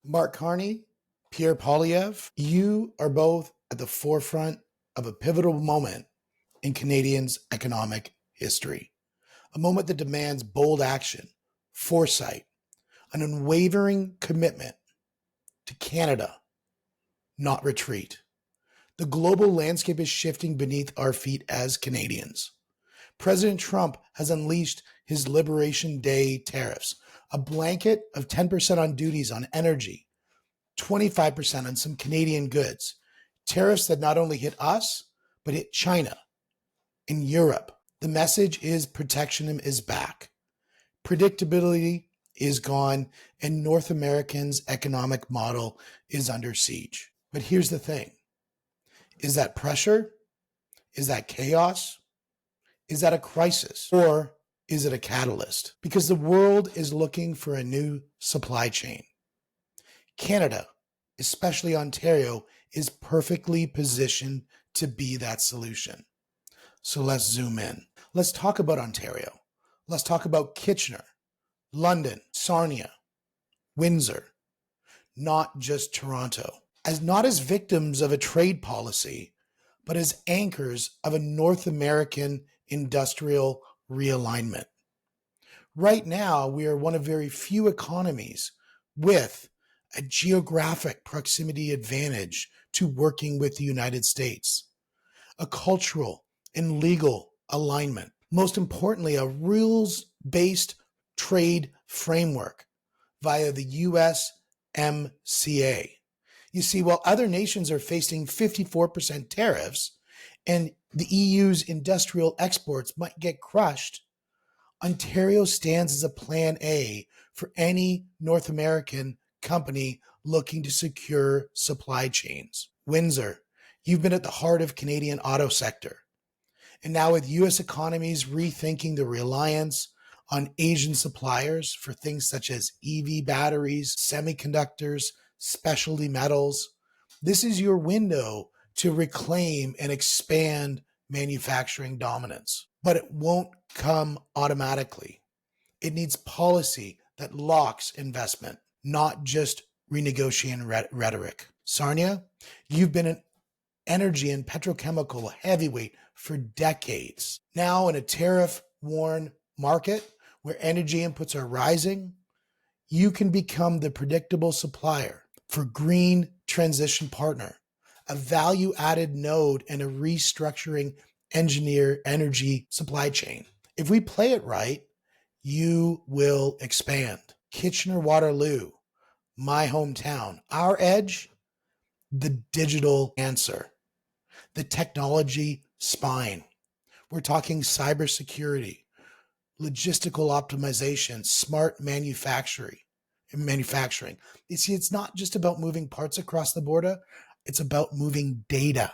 Mark Carney, Pierre Poilievre, you are both at the forefront of a pivotal moment in Canadians' economic history, a moment that demands bold action, foresight, an unwavering commitment to Canada, not retreat. The global landscape is shifting beneath our feet as Canadians. President Trump has unleashed his Liberation Day tariffs, a blanket of 10% on duties on energy, 25% on some Canadian goods. Tariffs that not only hit us, but hit China and Europe. The message is protectionism is back. Predictability is gone, and North Americans' economic model is under siege. But here's the thing. Is that pressure? Is that chaos? Is that a crisis? Or is it a catalyst? Because the world is looking for a new supply chain. Canada, especially Ontario, is perfectly positioned to be that solution. So let's zoom in. Let's talk about Ontario. Let's talk about Kitchener, London, Sarnia, Windsor, not just Toronto. Not as victims of a trade policy, but as anchors of a North American industrial realignment. Right now, we are one of very few economies with a geographic proximity advantage to working with the United States, a cultural and legal alignment, most importantly, a rules-based trade framework via the USMCA. You see, while other nations are facing 54% tariffs and the EU's industrial exports might get crushed, Ontario stands as a plan A for any North American company looking to secure supply chains. Windsor, you've been at the heart of Canadian auto sector. And now with US economies rethinking the reliance on Asian suppliers for things such as EV batteries, semiconductors, specialty metals, this is your window to reclaim and expand manufacturing dominance. But it won't come automatically. It needs policy that locks investment, not just renegotiating rhetoric. Sarnia, you've been an energy and petrochemical heavyweight for decades. Now in a tariff-worn market where energy inputs are rising, you can become the predictable supplier for green transition partner, a value-added node and a restructuring engineer energy supply chain. If we play it right, you will expand. Kitchener-Waterloo, my hometown. Our edge, the digital answer, the technology spine. We're talking cybersecurity, logistical optimization, smart manufacturing. You see, it's not just about moving parts across the border, it's about moving data.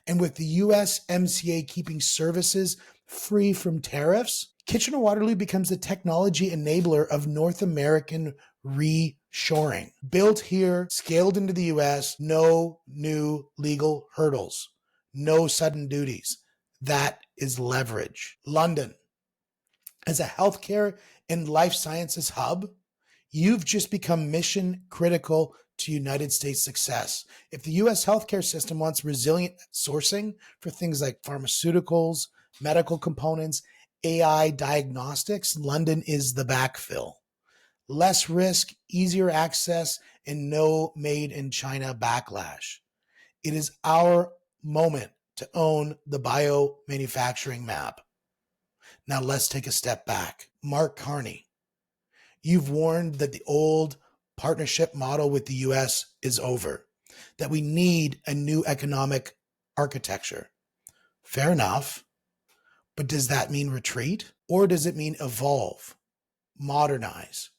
And with the USMCA keeping services free from tariffs, Kitchener-Waterloo becomes the technology enabler of North American reshoring. Built here, scaled into the US, no new legal hurdles, no sudden duties. That is leverage. London, as a healthcare and life sciences hub, you've just become mission critical to United States success. If the US healthcare system wants resilient sourcing for things like pharmaceuticals, medical components, AI diagnostics, London is the backfill. Less risk, easier access, and no made in China backlash. It is our moment to own the biomanufacturing map. Now let's take a step back. Mark Carney, you've warned that the old partnership model with the US is over, that we need a new economic architecture. Fair enough, but does that mean retreat? Or does it mean evolve, modernize,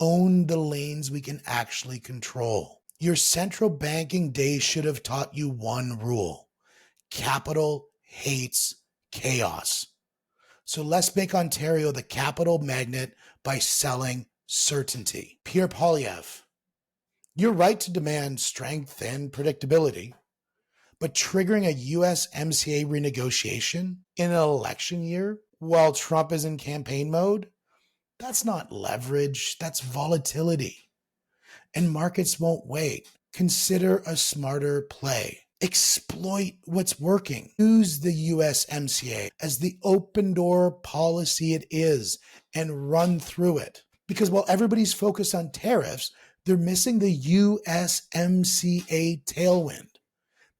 own the lanes we can actually control? Your central banking days should have taught you one rule: capital hates chaos. So let's make Ontario the capital magnet by selling certainty. Pierre Poilievre, you're right to demand strength and predictability, but triggering a USMCA renegotiation in an election year while Trump is in campaign mode, that's not leverage, that's volatility. and markets won't wait. Consider a smarter play. Exploit what's working. Use the USMCA as the open door policy it is and run through it. Because while everybody's focused on tariffs, they're missing the USMCA tailwind.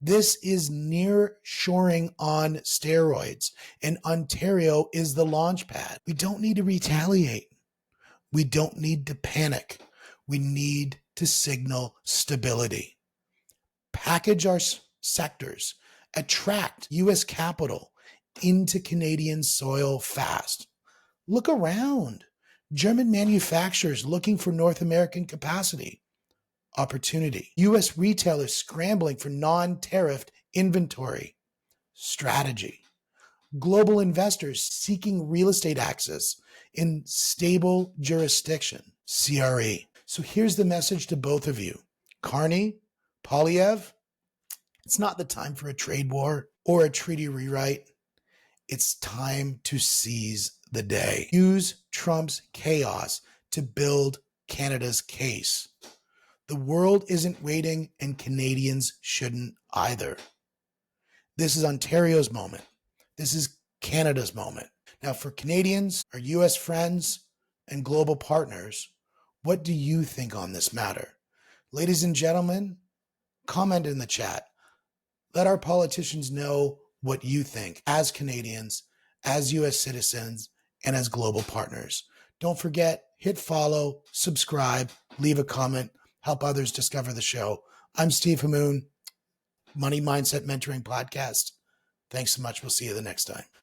This is nearshoring on steroids, and Ontario is the launch pad. We don't need to retaliate. We don't need to panic. We need to signal stability. Package our sectors, attract U.S. capital into Canadian soil fast. Look around. German manufacturers looking for North American capacity. Opportunity. U.S. retailers scrambling for non-tariffed inventory. Strategy. Global investors seeking real estate access in stable jurisdiction. CRE. So here's the message to both of you. Carney, Poilievre, it's not the time for a trade war or a treaty rewrite. It's time to seize the day. Use Trump's chaos to build Canada's case. The world isn't waiting, and Canadians shouldn't either. This is Ontario's moment. This is Canada's moment. Now, for Canadians, our U.S. friends, and global partners, what do you think on this matter? Ladies and gentlemen, comment in the chat. Let our politicians know what you think as Canadians, as U.S. citizens, and as global partners. Don't forget, hit follow, subscribe, leave a comment, help others discover the show. I'm Steve Hamoon, Money Mindset Mentoring Podcast. Thanks so much. We'll see you the next time.